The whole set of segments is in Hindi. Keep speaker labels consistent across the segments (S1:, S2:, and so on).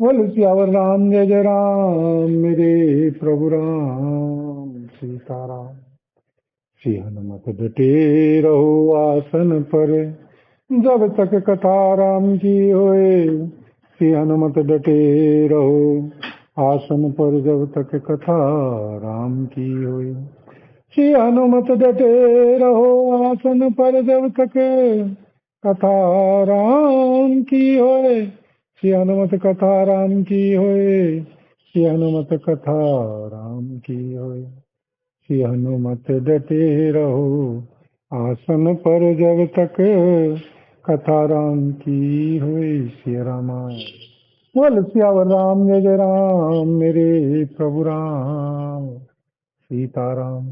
S1: बोल सियावर राम, जय जय राम, मेरे प्रभु राम। सीताराम। श्री हनुमत डटे रहो आसन पर, जब तक कथा राम की होए। श्री हनुमत डटे रहो आसन पर, जब तक कथा राम की होए। श्री हनुमत डटे रहो आसन पर, जब तक कथा राम की होए। श्री हनुमत कथा राम की होए। श्री हनुमत कथा राम की होए। श्री हनुमत डटे रहो आसन पर, जब तक कथा राम की होए। श्री रामायण। बोल सियावर राम, जय जय राम, मेरे प्रभु राम। सीताराम।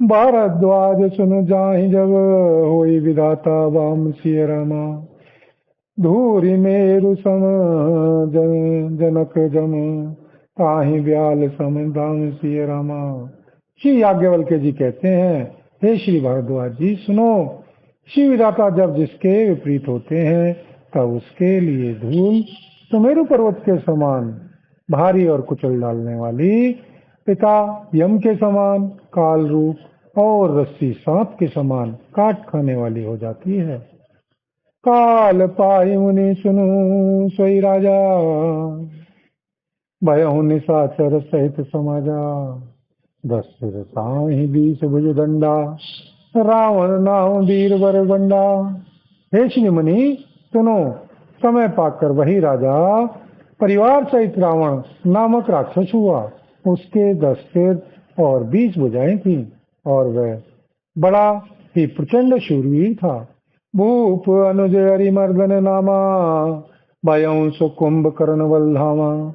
S1: भारद्वाज सुन जाहि जब, होई विधाता वाम सिय रामा। धूरि मेरु सम जनक जम, ताहि ब्याल सम धाम सिय रामा। श्री याज्ञवल्क्य जी कहते हैं, हे श्री भारद्वाज जी सुनो। श्री विधाता जब जिसके विपरीत होते हैं, तब उसके लिए धूल सुमेरु पर्वत के समान भारी और कुचल डालने वाली, पिता यम के समान काल रूप, और रस्सी सांप के समान काट खाने वाली हो जाती है। काल पाहि मुनि सुनु सोई राजा, भयउ निशाचर सहित समाजा। दस सिर साहि 20 भुज दंडा, रावण नाम वीर बर बंडा। हे श्री मुनि सुनो, समय पाकर वही राजा परिवार सहित रावण नामक राक्षस हुआ। उसके 10 सिर और 20 भुजाएं थीं, और वह बड़ा ही प्रचंड शूरवीर था। भूप अनुज हरिमर्दन नामा, भयउ सु कुंभकर्ण बल धामा।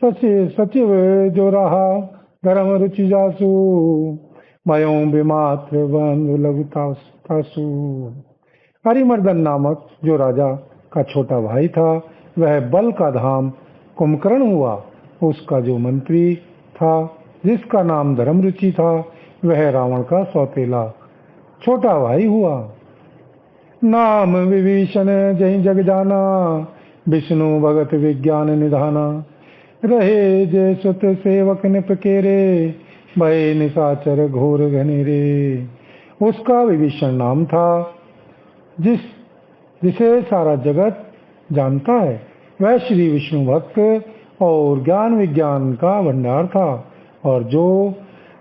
S1: सचिव सचिव जो रहा धर्म रुचि जासु, भयउ विमात्र बंधु लघु तासु। हरिमर्दन नामक जो राजा का छोटा भाई था, वह बल का धाम कुंभकर्ण हुआ। उसका जो मंत्री था, जिसका नाम धर्मरुचि था, वह रावण का सौतेला छोटा भाई हुआ। नाम विभीषण जहि जग जाना, विष्णु भगत विज्ञान निधाना। रहे जय सुत सेवक निप केरे, भय निशाचर घोर घनेरे। उसका विभीषण नाम था, जिस जिसे सारा जगत जानता है। वह श्री विष्णु भक्त और ज्ञान विज्ञान का भंडार था, और जो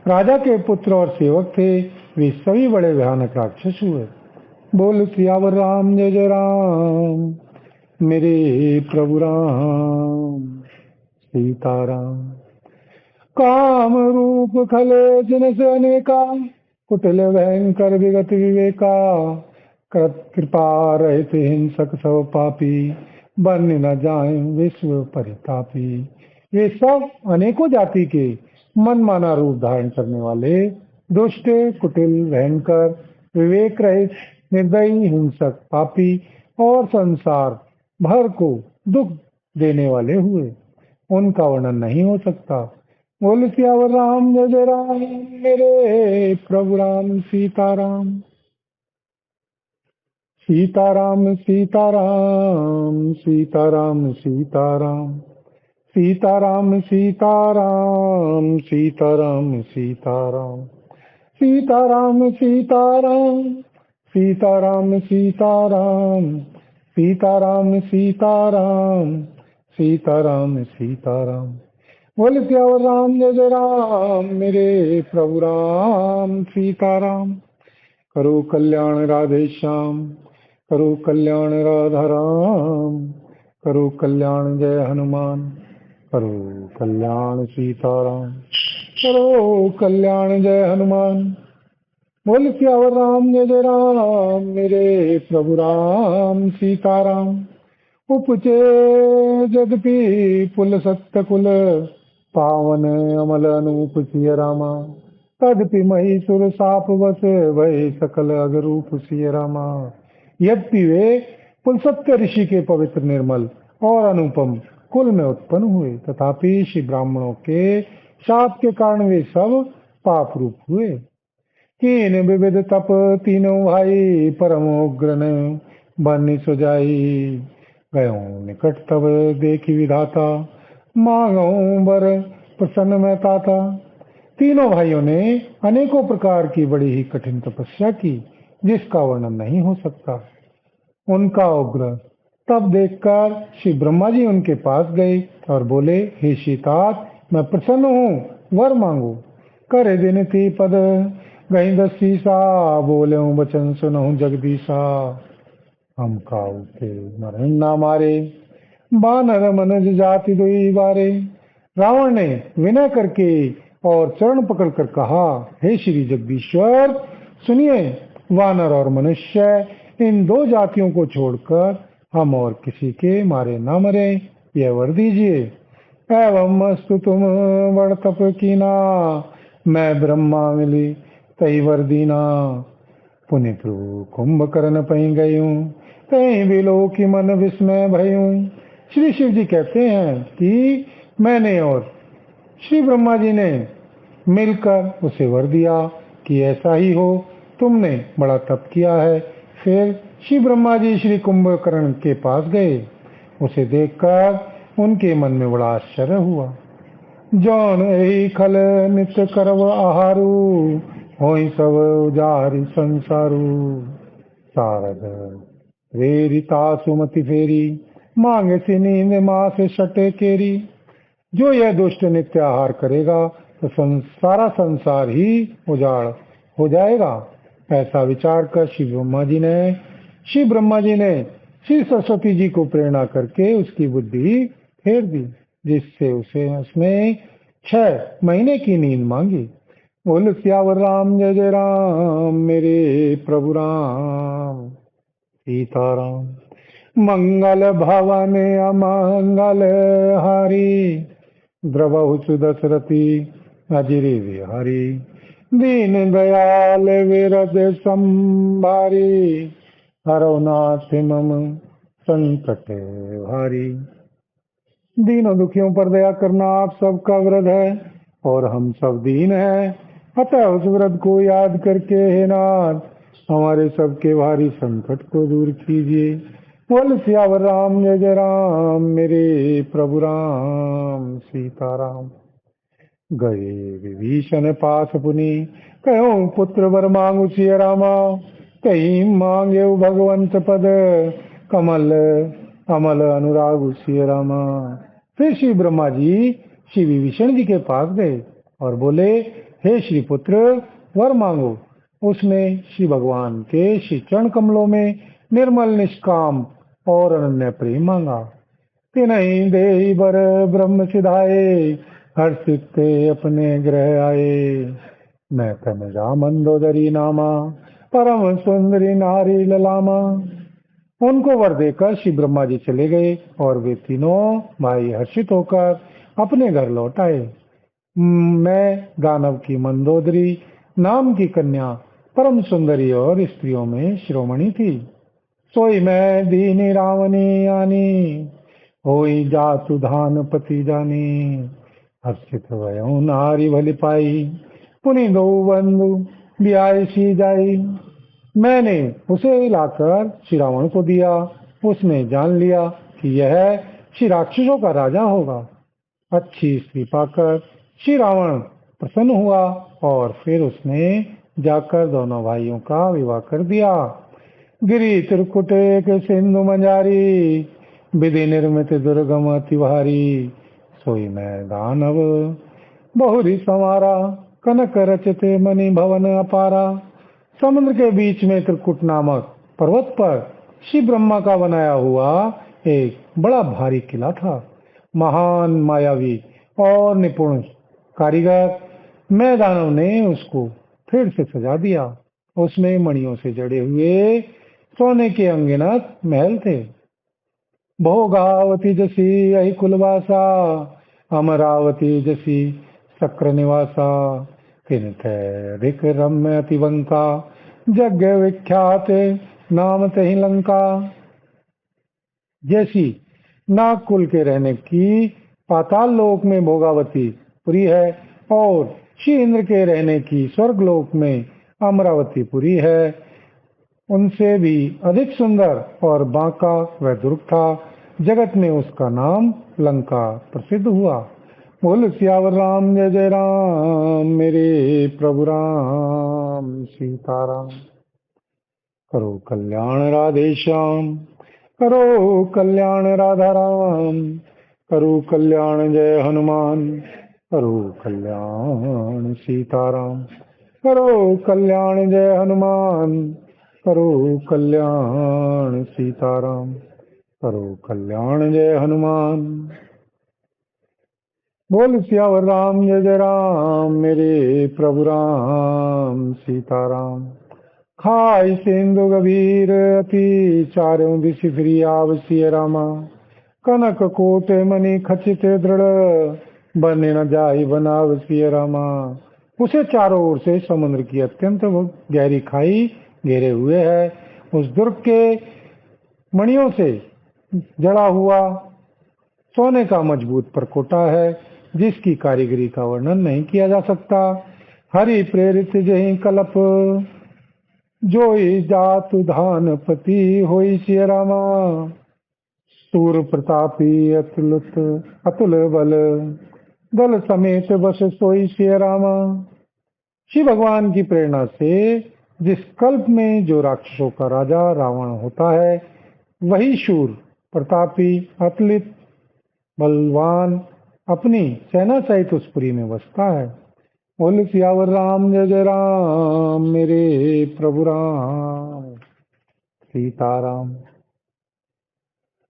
S1: राजा के पुत्र और सेवक थे, वे सभी बड़े भयानक राक्षस हुए। बोल सियावर राम, जय जय राम, मेरे प्रभु राम। सीताराम। काम रूप खले जिनस अनेका, कुटिल भयंकर विगत विवेका। कृपा रहित हिंसक सब पापी, बन न जाए विश्व परितापी। ये सब अनेकों जाति के मनमाना रूप धारण करने वाले, दुष्ट, कुटिल, भयंकर, विवेक रहित, निर्दयी, हिंसक, पापी और संसार भर को दुख देने वाले हुए। उनका वर्णन नहीं हो सकता। बोल सियावर राम, जय जय राम, मेरे प्रभु राम। सीताराम। सीताराम सीताराम सीताराम सीताराम सीताराम सीताराम सीताराम सीताराम सीताराम सीताराम सीताराम सीताराम सीताराम सीताराम सीताराम सीताराम। बोल सियावर राम, जय जय राम, मेरे प्रभु राम। सीताराम। करो कल्याण राधे श्याम, करो कल्याण राधा राम, करो कल्याण जय हनुमान, करो कल्याण सीताराम, करो कल्याण जय हनुमान। बोल सियावर राम, जय जय राम, मेरे प्रभु राम। सीताराम। उपचे जदपि पुल सत्य कुल, पावन अमल अनूप सिय रामा। तदपि महिषुर साप बस, भय सकल अगरूप सिय रामा। यद्यपि वे पुलसत्य ऋषि के पवित्र, निर्मल और अनुपम कुल में उत्पन्न हुए, तथापि श्री ब्राह्मणों के शाप के कारण वे सब पाप रूप हुए। कीन विविध तप तीनों भाई, परम उग्र बन सुजाई। गयो निकट तब देखी विधाता, मांगो बर प्रसन्न में ताता। तीनों भाइयों ने अनेकों प्रकार की बड़ी ही कठिन तपस्या की, जिसका वर्णन नहीं हो सकता। उनका उग्र तब देखकर श्री ब्रह्मा जी उनके पास गए और बोले, हे शीतात, मैं प्रसन्न हूँ, वर मांगो। करे विनती पद गई दसीसा, बोले बचन सुनहु जगदीशा। हम काऊ के मरण ना मारे, बानर मनज जाति दुई बारे। रावण ने विनय करके और चरण पकड़कर कहा, हे श्री जगदीश्वर, सुनिए, वानर और मनुष्य इन दो जातियों को छोड़कर हम और किसी के मारे न मरे, यह वर दीजिए। एवं अस्तु तुम बड़ तप कीना, मैं ब्रह्मा मिली तई वर दीना। पुनि प्रभु कुंभकर्ण पही गयूं, कहीं बिलो की मन विस्मय भयूं। श्री शिव जी कहते हैं कि मैंने और श्री ब्रह्मा जी ने मिलकर उसे वर दिया कि ऐसा ही हो, तुमने बड़ा तप किया है। फिर श्री ब्रह्मा जी श्री कुंभकर्ण के पास गए। उसे देखकर उनके मन में बड़ा आश्चर्य हुआ। जौन यही खल नित्य करव आहारू, होई सब उजारि संसारू। सारद प्रेरिता सुमति फेरी, मांगे सी नींद मास सटे केरी। जो यह दुष्ट नित्य आहार करेगा तो सारा संसार ही उजाड़ हो जाएगा। ऐसा विचार कर श्री ब्रह्मा जी ने श्री सरस्वती जी को प्रेरणा करके उसकी बुद्धि फेर दी, जिससे उसने 6 महीने की नींद मांगी। बोल सियावर राम जय जय राम, मेरे प्रभु राम सीताराम। मंगल भवन अमंगल हारी, द्रवहु सुदशरथी अजिरि विहारी। दीन दयाल विरद संभारी, हरौ नाथ मम संकट भारी। दीनों दुखियों पर दया करना आप सबका व्रत है, और हम सब दीन हैं। अतः उस व्रत को याद करके हे नाथ, हमारे सबके भारी संकट को दूर कीजिए। बोल सियावर राम जय जय राम, मेरे प्रभु राम सीताराम। गए विभीषण पास पुनि, कहो पुत्र वर मांगु सिय रामा। कहीं मांगे भगवंत पद, कमल अमल अनुराग सिय रामा। फिर श्री ब्रह्मा जी श्री विभीषण जी के पास गए और बोले, हे श्री पुत्र, वर मांगो। उसने श्री भगवान के श्री चरण कमलों में निर्मल निष्काम और अनन्य प्रेम मांगा। तिन्हि देहि बर ब्रह्म सिधाए, हर्षित ते अपने ग्रह आए। मैं तनुजा मंदोदरी नामा, परम सुंदरी नारी ललामा। उनको वर देकर श्री ब्रह्मा जी चले गए और वे तीनों भाई हर्षित होकर अपने घर लौट आए। मैं दानव की मंदोदरी नाम की कन्या परम सुंदरी और स्त्रियों में शिरोमणि थी। सोई मैं दीनी रावणी आनी, होई जातु धान पति जानी। हर्षित वयो नारी भली पाई, पुनि दो बंधु ब्याह सी जाई। मैंने उसे लाकर श्री रावण को दिया। उसने जान लिया कि यह श्री राक्षसों का राजा होगा। अच्छी स्त्री पाकर श्री रावण प्रसन्न हुआ और फिर उसने जाकर दोनों भाइयों का विवाह कर दिया। गिरी त्रिकुटे के सिंधु मंजारी, विधि निर्मित दुर्गम अति भारी। सोई मैं दानव बहुरी समारा, कनक रचते मणि भवन अपारा। समुद्र के बीच में त्रिकुट नामक पर्वत पर श्री ब्रह्मा का बनाया हुआ एक बड़ा भारी किला था। महान मायावी और निपुण कारीगर मैं दानव ने उसको फिर से सजा दिया। उसमें मणियों से जड़े हुए सोने के अंगनत महल थे। भोगावती जसी यही कुलवासा, अमरावती जसी शक्र निवासा। किन्थ रम्य अतिवंका, यज्ञ विख्यात नाम तही लंका। जैसी नागकुल के रहने की पाताल लोक में भोगावती पुरी है, और श्री इंद्र के रहने की स्वर्ग लोक में अमरावती पुरी है, उनसे भी अधिक सुंदर और बांका वह दुर्ग था। जगत में उसका नाम लंका प्रसिद्ध हुआ। बोल सियावर राम जय जय राम, मेरे प्रभु राम सीताराम। करो कल्याण राधे श्याम, करो कल्याण राधा राम, करो कल्याण जय हनुमान, करो कल्याण सीताराम। करो कल्याण जय हनुमान, करो कल्याण सीताराम, करो कल्याण जय हनुमान। बोल सियावर राम जय जय राम, मेरे प्रभु राम सीताराम। खाई सिंधु गभीर अति, चारों दिश फिरी आवसिय रामा। कनक कोट मणि खचित दृढ़, बने न जाहि बनावसिय रामा। उसे चारों ओर से समुद्र की अत्यंत गहरी खाई घेरे हुए है। उस दुर्ग के मणियों से जड़ा हुआ सोने का मजबूत परकोटा है, जिसकी कारीगरी का वर्णन नहीं किया जा सकता। हरि प्रेरित जहि कलप, जोई जातु धानपति होई सिय रामा। सूर प्रतापी अतुलित अतुल बल, दल समेत बस सोई सिय रामा। श्री भगवान की प्रेरणा से जिस कल्प में जो राक्षसों का राजा रावण होता है, वही शूर प्रतापी अतुलित बलवान अपनी सेना सहित उस पुरी में बसता है। बोल सियावर राम जय जय राम, मेरे प्रभु राम सीताराम।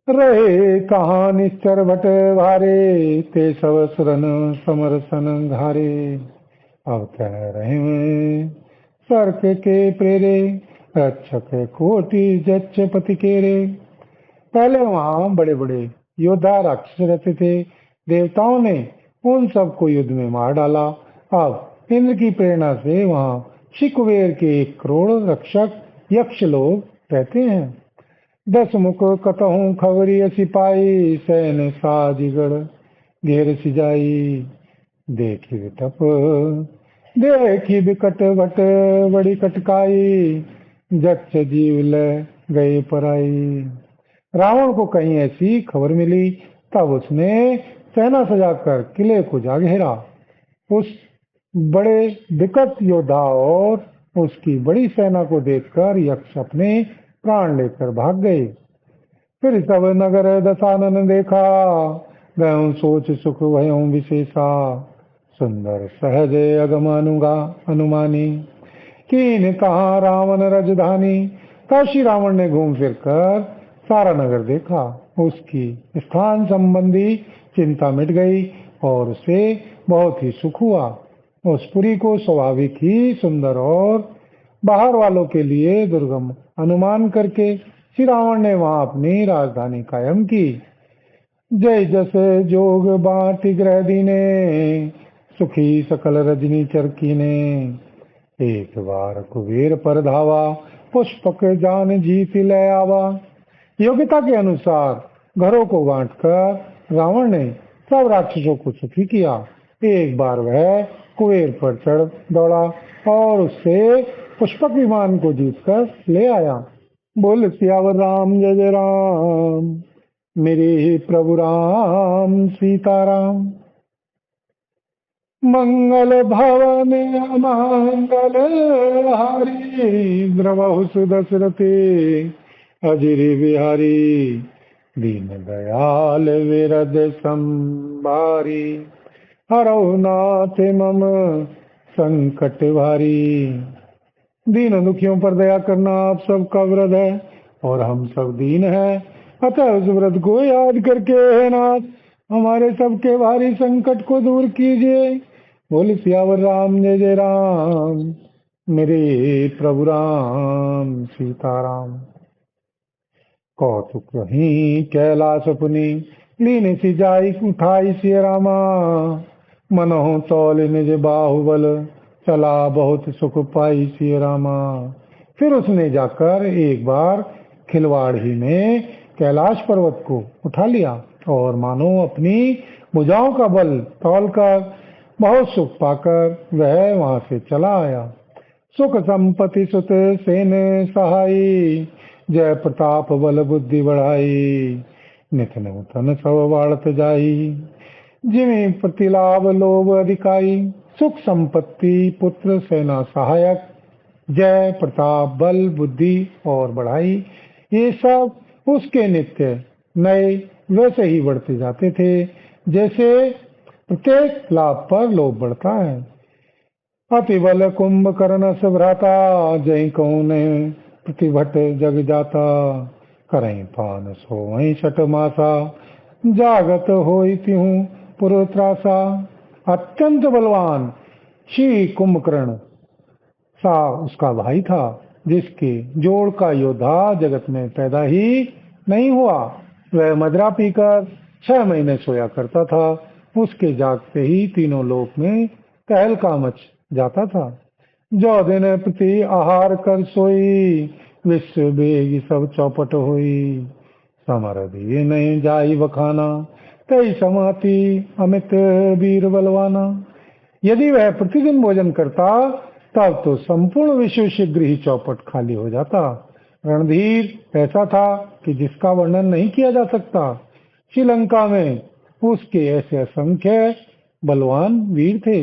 S1: रहे कहाँ निश्चर भट भारे, ते सब सुरन समरसन घारे। अब कह रहे हैं सर्क के प्रेरे, रक्षक कोटि जच्च पति केरे। पहले वहां बड़े बड़े योद्धा राक्षस रहते थे। देवताओं ने उन सबको युद्ध में मार डाला। अब इंद्र की प्रेरणा से वहां श्री कुबेर के 1 करोड़ रक्षक यक्ष लोग रहते हैं। 10 मुख कतहु खबरी सिपाही, सैन साजिगढ़ घेर सिजाई। देखी विटप देखी बिकट भट बड़ी कटकाई, जच्च जीव ले गए पराई। रावण को कहीं ऐसी खबर मिली, तब उसने सेना सजाकर किले को जा घेरा। उस बड़े विकट योद्धा और उसकी बड़ी सेना को देखकर यक्ष अपने प्राण लेकर भाग गए। फिर सब नगर दशानन देखा, गयों सोच सुख भयों विशेषा। सुंदर सहज अगम अनुमानी, कीन कहा रावण राजधानी। तब श्री रावण ने घूम फिर कर सारा नगर देखा। उसकी स्थान संबंधी चिंता मिट गई और उसे बहुत ही सुख हुआ। उस पुरी को स्वाभाविक ही सुंदर और बाहर वालों के लिए दुर्गम अनुमान करके श्री रावण ने वहां अपनी राजधानी कायम की। जय जैसे जोग बाटी ग्रह दीने, सुखी सकल रजनी चरकी ने। एक बार कुबेर पर धावा, पुष्पक जान जीत ले आवा। योग्यता के अनुसार घरों को बांटकर रावण ने सब राक्षसों को सुखी किया। एक बार वह कुबेर पर चढ़ दौड़ा और उससे पुष्पक विमान को जीतकर ले आया। बोल सियावर राम जय जय राम, मेरे प्रभु राम सीताराम। मंगल भवन अमंगल हारी, द्रवहु सुदशरथे अजिरि बिहारी। दीन दयाल विरद संभारी, हरौ नाथ मम संकट भारी। दीन दुखियों पर दया करना आप सबका व्रत है और हम सब दीन है, अतः उस व्रत को याद करके हे नाथ हमारे सबके भारी संकट को दूर कीजिए। बोल सियावर राम जय जय राम, मेरे प्रभु राम सीताराम। कौतुक ही कैलाश पुनि, लीन सी जाई उठाई सिय रामा। मनहु तौल निज बाहुबल, चला बहुत सुख पाई सिय रामा। फिर उसने जाकर एक बार खिलवाड़ ही में कैलाश पर्वत को उठा लिया और मानो अपनी भुजाओं का बल तौलकर बहुत सुख पाकर वह वहां से चला आया। सुख संपत्ति सुत सेन सहाई, जय प्रताप बल बुद्धि बढ़ाई। नित नूतन सब बाढ़त जाई। जिमी प्रतिलाभ लोभ अधिकाई, सुख संपत्ति पुत्र सेना सहायक, जय प्रताप बल बुद्धि और बढ़ाई, ये सब उसके नित्य नए वैसे ही बढ़ते जाते थे जैसे प्रत्येक लाभ पर लोभ बढ़ता है। अति बल कुंभकर्ण भ्राता, जय कौन प्रतिभट जग जाता, करई पान सोई छठ मासा, जागत होई तिहु पुर त्रासा। अत्यंत बलवान श्री कुंभकर्ण सा उसका भाई था, जिसके जोड़ का योद्धा जगत में पैदा ही नहीं हुआ। वह मदिरा पीकर 6 महीने सोया करता था। उसके जागते ही तीनों लोक में तहलका मच जाता था। जो दिन प्रति आहार कर सोई, विश्व बेगी सब चौपट हुई। समर दिए नहीं जाई बखाना, कई समाति अमित वीर बलवाना। यदि वह प्रतिदिन भोजन करता तब तो संपूर्ण विश्व शीघ्र ही चौपट खाली हो जाता। रणधीर ऐसा था कि जिसका वर्णन नहीं किया जा सकता। श्रीलंका में उसके ऐसे असंख्य बलवान वीर थे।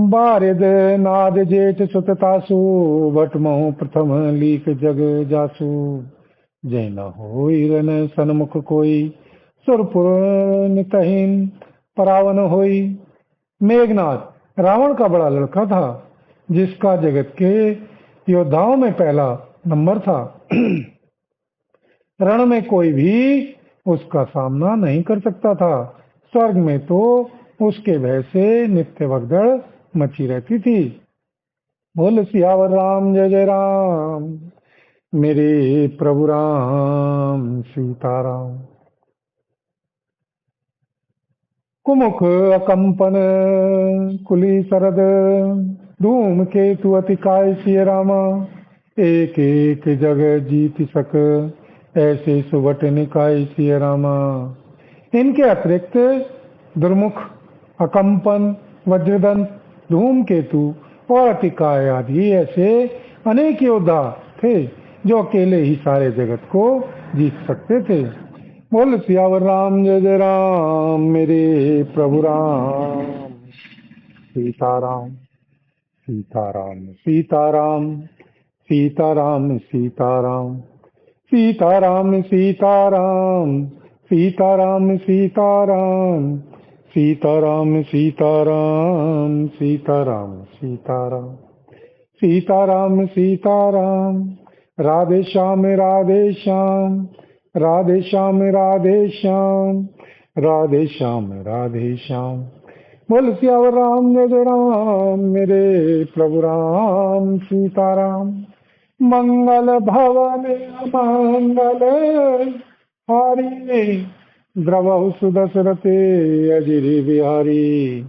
S1: बारिद नाद जेठ सुततासु, भट महु प्रथम लीक जग जासु। जय न होई रन सन्मुख कोई, सुरपुर नितहीन परावन होई। मेघनाथ रावण का बड़ा लड़का था, जिसका जगत के योद्धाओं में पहला नंबर था। रण में कोई भी उसका सामना नहीं कर सकता था। स्वर्ग में तो उसके भय से नित्य भगदड़ मची रहती थी। बोल सियावर राम जय जय राम, मेरे प्रभु राम सीताराम। कुमुख अकंपन कुली सरद, धूम केतु अति काय सिय रामा। एक एक जग जीत सक, ऐसे सुबट निकाय सिय रामा। इनके अतिरिक्त दुर्मुख, अकंपन, वज्रदंत, धूमकेतु और अतिकाय आदि ऐसे अनेक योद्धा थे जो अकेले ही सारे जगत को जीत सकते थे। बोल सियावर राम जय जय राम, मेरे प्रभु राम सीताराम। सीताराम सीताराम, सीताराम सीताराम, सीताराम सीताराम, सीताराम सीताराम, सीताराम सीताराम, सीताराम सीताराम, सीताराम सीताराम। राधे श्याम राधे श्याम, राधे श्याम राधे श्याम, राधे श्याम राधे श्याम। बोल सियावर राम जय जय राम, मेरे प्रभु राम सीताराम। मंगल भवन मंगल हारी, द्रवहु सुदशरथे अजिर बिहारी।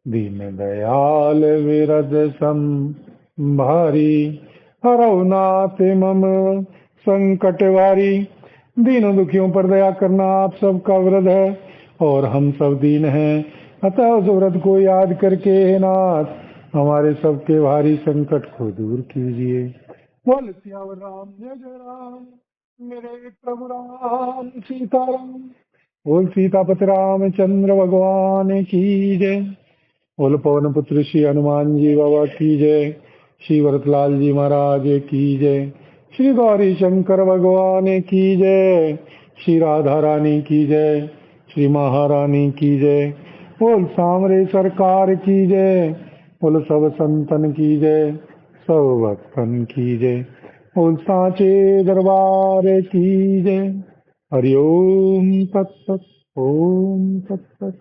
S1: दीन दयाल विरद संभारी, हरौ नाथ मम संकट वारी। दीनों दुखियों पर दया करना आप सबका व्रत है, और हम सब दीन हैं, अतः उस व्रत को याद करके हे नाथ हमारे सबके भारी संकट को दूर कीजिए। बोल सियावर राम जय जय राम, मेरे प्रभु राम सीताराम। बोल सीतापति रामचंद्र भगवान की जय। बोल पवन पुत्र श्री हनुमान जी बाबा की जय। श्री भरतलाल जी महाराज की जय। श्री गौरी शंकर भगवान की जय। श्री राधा रानी की जय। श्री महारानी की जय। बोल सामरे सरकार की जय। बोल सब संतन की जय, सब भक्तन की जय। बोल सांचे दरबार की जय। हरिओम तत्सत, ओम तत्सत।